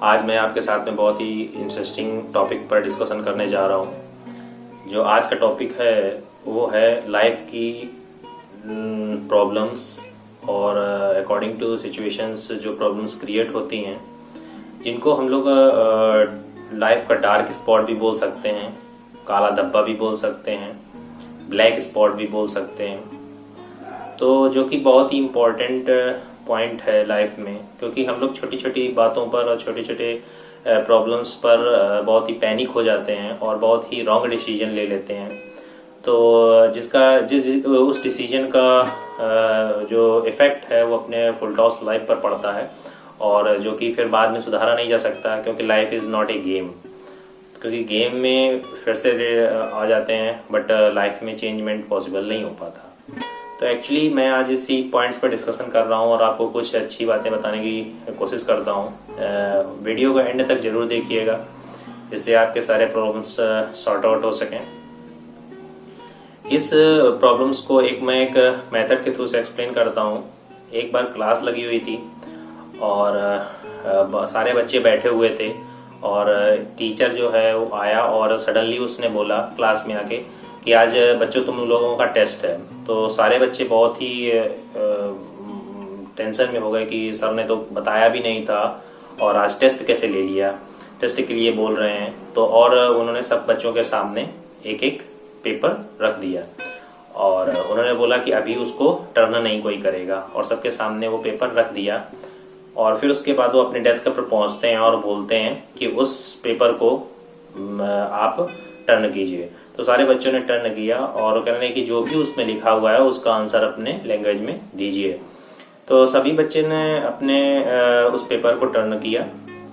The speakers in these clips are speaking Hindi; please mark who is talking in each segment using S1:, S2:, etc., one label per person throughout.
S1: आज मैं आपके साथ में बहुत ही इंटरेस्टिंग टॉपिक पर डिस्कशन करने जा रहा हूँ। जो आज का टॉपिक है वो है लाइफ की प्रॉब्लम्स और अकॉर्डिंग टू सिचुएशंस जो प्रॉब्लम्स क्रिएट होती हैं, जिनको हम लोग लाइफ का डार्क स्पॉट भी बोल सकते हैं, काला धब्बा भी बोल सकते हैं, ब्लैक स्पॉट भी बोल सकते हैं। तो जो कि बहुत ही इम्पोर्टेंट पॉइंट है लाइफ में, क्योंकि हम लोग छोटी छोटी बातों पर और छोटे छोटे प्रॉब्लम्स पर बहुत ही पैनिक हो जाते हैं और बहुत ही रॉन्ग डिसीजन ले लेते हैं। तो उस डिसीजन का जो इफेक्ट है वो अपने फुल टॉस लाइफ पर पड़ता है, और जो कि फिर बाद में सुधारा नहीं जा सकता, क्योंकि life is not a game. क्योंकि गेम में फिर से आ जाते हैं बट लाइफ में चेंजमेंट पॉसिबल नहीं हो पाता। तो एक्चुअली मैं आज इसी पॉइंट्स पर डिस्कशन कर रहा हूँ और आपको कुछ अच्छी बातें बताने की कोशिश करता हूँ। वीडियो को एंड तक जरूर देखिएगा, जिससे आपके सारे प्रॉब्लम्स सॉर्ट आउट हो सकें। इस प्रॉब्लम्स को मैं एक मेथड के थ्रू से एक्सप्लेन करता हूँ। एक बार क्लास लगी हुई थी और सारे बच्चे बैठे हुए थे, और टीचर जो है वो आया और सडनली उसने बोला क्लास में आके कि आज बच्चों तुम लोगों का टेस्ट है। तो सारे बच्चे बहुत ही टेंशन में हो गए कि सर ने तो बताया भी नहीं था और आज टेस्ट कैसे ले लिया, टेस्ट के लिए बोल रहे हैं। तो और उन्होंने सब बच्चों के सामने एक एक पेपर रख दिया और उन्होंने बोला कि अभी उसको टर्न नहीं कोई करेगा, और सबके सामने वो पेपर रख दिया। और फिर उसके बाद वो अपने डेस्क पर पहुंचते हैं और बोलते हैं कि उस पेपर को आप टर्न कीजिए। तो सारे बच्चों ने टर्न किया और कहने कि जो भी उसमें लिखा हुआ है उसका आंसर अपने लैंग्वेज में दीजिए। तो सभी बच्चे ने अपने उस पेपर को टर्न किया।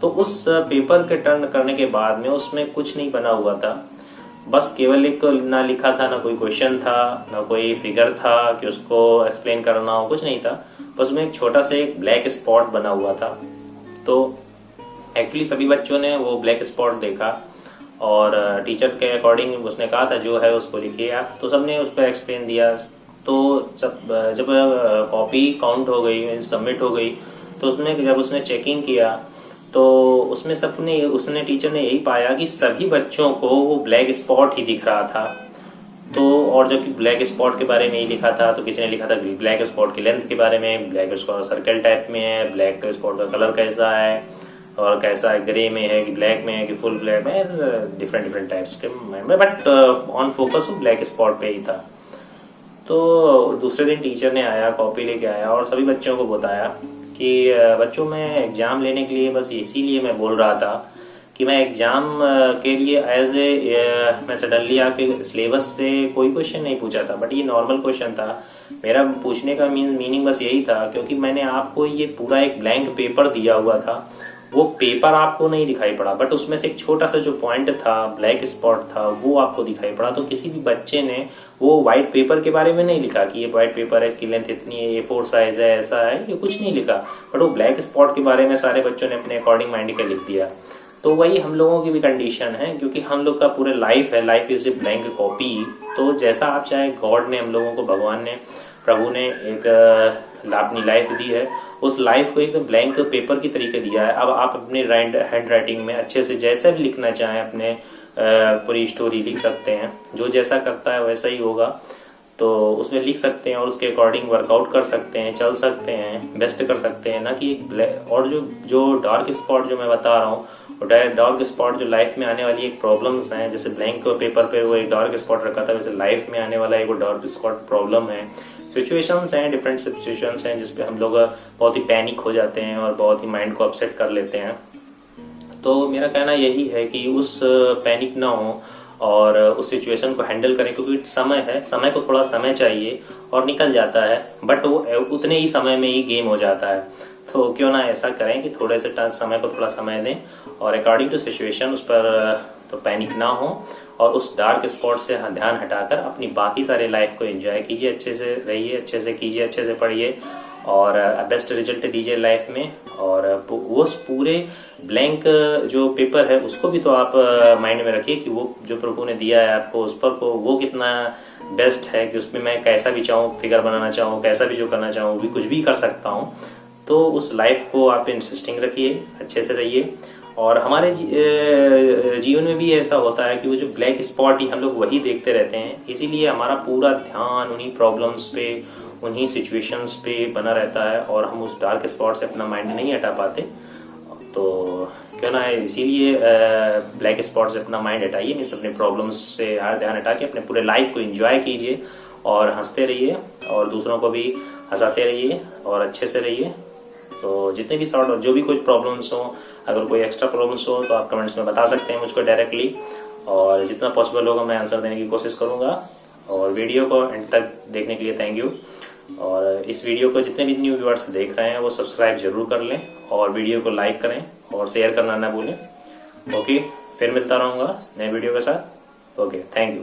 S1: तो उस पेपर के टर्न करने के बाद में उसमें कुछ नहीं बना हुआ था, बस केवल एक ना लिखा था, ना कोई क्वेश्चन था, ना कोई फिगर था कि उसको एक्सप्लेन करना हो, कुछ नहीं था। बस में एक छोटा सा एक ब्लैक स्पॉट बना हुआ था। तो एक्चुअली सभी बच्चों ने वो ब्लैक स्पॉट देखा और टीचर के अकॉर्डिंग उसने कहा था जो है उसको लिखिए आप। तो सबने उस पर एक्सप्लेन दिया। तो जब कॉपी काउंट हो गई, सबमिट हो गई, तो उसमें जब उसने चेकिंग किया तो उसने टीचर ने यही पाया कि सभी बच्चों को वो ब्लैक स्पॉट ही दिख रहा था। तो और जबकि ब्लैक स्पॉट के बारे में ही लिखा था, तो किसी ने लिखा था ब्लैक स्पॉट की लेंथ के बारे में, ब्लैक स्पॉट सर्कल टाइप में है, ब्लैक स्पॉट का कलर कैसा है और कैसा है, ग्रे में है कि ब्लैक में है कि फुल ब्लैक में, डिफरेंट टाइप्स के, but on focus black spot पे ही था। तो दूसरे दिन टीचर ने आया, कॉपी लेके आया और सभी बच्चों को बताया कि बच्चों मैं एग्जाम लेने के लिए, बस इसीलिए मैं बोल रहा था कि मैं एग्जाम के लिए मैं सडनली आपके सिलेबस से कोई क्वेश्चन नहीं पूछा था, बट ये नॉर्मल क्वेश्चन था। मेरा पूछने का मीनिंग बस यही था, क्योंकि मैंने आपको ये पूरा एक ब्लैंक पेपर दिया हुआ था। वो पेपर आपको नहीं दिखाई पड़ा, बट उसमें से एक छोटा सा जो पॉइंट था, ब्लैक स्पॉट था, वो आपको दिखाई पड़ा। तो किसी भी बच्चे ने वो व्हाइट पेपर के बारे में नहीं लिखा कि ये व्हाइट पेपर है, इसकी लेंथ इतनी है, A4 साइज है, ऐसा है, ये कुछ नहीं लिखा। बट वो ब्लैक स्पॉट के बारे में सारे बच्चों ने अपने अकॉर्डिंग माइंड के लिख दिया। तो वही हम लोगों की भी कंडीशन है, क्योंकि हम लोग का पूरे लाइफ है, life is a blank copy. तो जैसा आप चाहे, गॉड ने हम लोगों को, भगवान ने, प्रभु ने एक अपनी लाइफ दी है, उस लाइफ को एक ब्लैंक पेपर की तरीके दिया है। अब आप अपने हैंड राइटिंग में अच्छे से जैसा भी लिखना चाहें अपने पूरी स्टोरी लिख सकते हैं। जो जैसा करता है वैसा ही होगा, तो उसमें लिख सकते हैं और उसके अकॉर्डिंग वर्कआउट कर सकते हैं, चल सकते हैं, बेस्ट कर सकते हैं ना कि और जो डार्क स्पॉट जो मैं बता रहा हूँ, डार्क स्पॉट जो लाइफ में आने वाली एक प्रॉब्लम्स हैं, जैसे ब्लैंक पेपर पे वो एक डार्क स्पॉट रखा था, वैसे लाइफ में आने वाला एक वो डार्क स्पॉट प्रॉब्लम है। सिचुएशंस हैं, डिफरेंट सिचुएशंस हैं जिसपे हम लोग बहुत ही पैनिक हो जाते हैं और बहुत ही माइंड को अपसेट कर लेते हैं। तो मेरा कहना यही है कि उस पैनिक ना हो और उस सिचुएशन को हैंडल करें, क्योंकि समय है, समय को थोड़ा समय चाहिए और निकल जाता है, बट वो उतने ही समय में ही गेम हो जाता है। तो क्यों ना ऐसा करें कि थोड़े से समय को थोड़ा समय दें और अकॉर्डिंग टू सिचुएशन उस पर तो पैनिक ना हो, और उस डार्क स्पॉट से ध्यान हटाकर अपनी बाकी सारे लाइफ को एंजॉय कीजिए, अच्छे से रहिए, अच्छे से कीजिए, अच्छे से पढ़िए और बेस्ट रिजल्ट दीजिए लाइफ में। और उस पूरे ब्लैंक जो पेपर है उसको भी तो आप माइंड में रखिए कि वो जो प्रभु ने दिया है आपको, उस पर को वो कितना बेस्ट है कि उसमें मैं कैसा भी चाहूँ फिगर बनाना चाहूँ, कैसा भी जो करना चाहूँ भी कुछ भी कर सकता हूँ। तो उस लाइफ को आप इंटरेस्टिंग रखिए, अच्छे से रहिए और हमारे जीवन में भी ऐसा होता है कि वो जो ब्लैक स्पॉट ही हम लोग वही देखते रहते हैं, इसीलिए हमारा पूरा ध्यान उन्हीं प्रॉब्लम्स पे, उन्हीं सिचुएशंस पे बना रहता है और हम उस डार्क स्पॉट से अपना माइंड नहीं हटा पाते। तो क्यों ना है, इसीलिए ब्लैक स्पॉट से अपना माइंड हटाइए, मीन्स अपने प्रॉब्लम्स से ध्यान हटा के अपने पूरे लाइफ को एंजॉय कीजिए और हंसते रहिए और दूसरों को भी हंसाते रहिए और अच्छे से रहिए। तो जितने भी सॉर्ट जो भी कुछ प्रॉब्लम्स हो, अगर कोई एक्स्ट्रा प्रॉब्लम्स हो तो आप कमेंट्स में बता सकते हैं मुझको डायरेक्टली, और जितना पॉसिबल होगा मैं आंसर देने की कोशिश करूंगा। और वीडियो को एंड तक देखने के लिए थैंक यू। और इस वीडियो को जितने भी न्यू व्यूअर्स देख रहे हैं वो सब्सक्राइब जरूर कर लें और वीडियो को लाइक करें और शेयर करना ना भूलें। ओके, फिर मिलता रहूंगा नए वीडियो के साथ। Okay, thank you.